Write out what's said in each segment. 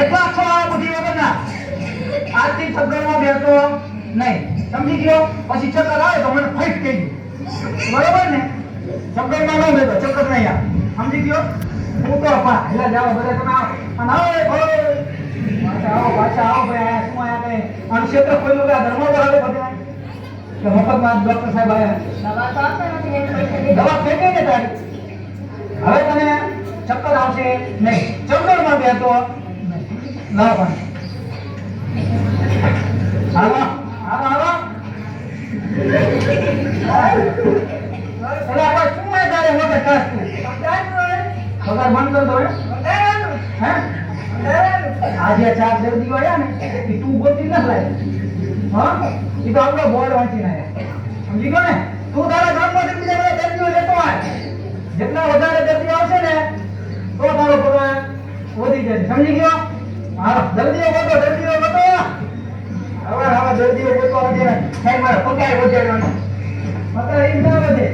કેટલા છો આ બુદ્ધિ વગરના આજથી ચક્કરમાં બેસતો નહીં સમજી ગયો પછી ચક્કર આવે તો મને ફાઈટ કહી બરોબર ને ચક્કરમાં ન બેસો ચક્કર નહીં આવે સમજી ગયો હું તો હેલા જાવ બધા તમે આવો અને આવો પાછા આવો ભાઈ આ શું આયા કઈ અણક્ષેત્ર કોઈ લોકો ધર્મો પર આવે બધા કે મફતમાં ડોક્ટર સાહેબ આવ્યા દવા તો આપતા નથી ને પૈસા દવા ફેંકે ને તારી હવે તને ચક્કર આવશે નહીં ચક્કરમાં બેસો લાવ પણ હાલો હાલો હાલો એટલે આપણે શું હોય તારે મોટે કાસ પગાર બંધ કરતો હે આજે 4 દર્દીઓ આવ્યા ને એ તું બોલતી ન લાય હા એ તો આપણો બોર્ડ વાંચી નાખે સમજી ગયો ને તું તારા ગામમાંથી બીજા બધા દર્દીઓ લેતો આય જેટલા વધારે દર્દીઓ આવશે ને તો તારો પગાર વધી જશે સમજી ગયો હા દર્દીઓ બોલો હવે દર્દીઓ બોલતો નથી ને સાહેબ મારે પગાર વધારવાનો પગાર એ ના વધે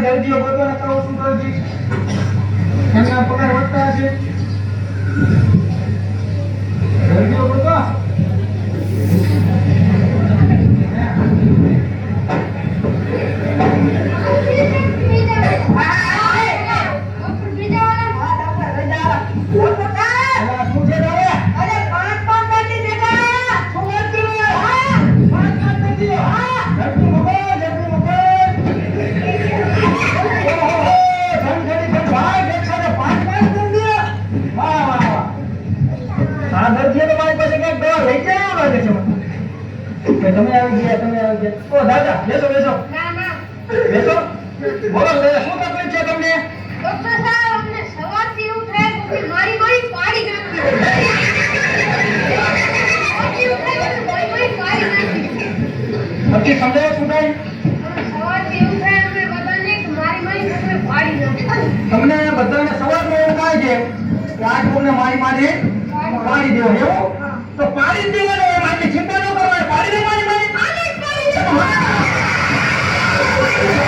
દર્દીઓ ગોતો ને તો શું કરજી એમના પગાર વધતા હશે દર્દીઓ ગોતો તમે આવી ગયા ઓ દાદા બેસો બેસો ના ના બેસો બોલો દાદા શું તકલીફ છે તમને ડોક્ટર સાહેબ અમને સવારથી ઉઠે કે મારી ગોળી પાડી નાખી સવારથી ઉઠે કે મારી ગોળી પાડી નાખી પછી સમજાય શું થાય સવારથી ઉઠે અમે બધાને કે મારી ગોળી પાડી નાખી તમને બધાને સવારમાં એવું થાય છે કે આજ કોને મારી પાડી દેવો એવું તો પાડી દેવાનો એમ આટલી ચિંતા ન કરવાની પાડી દેવાની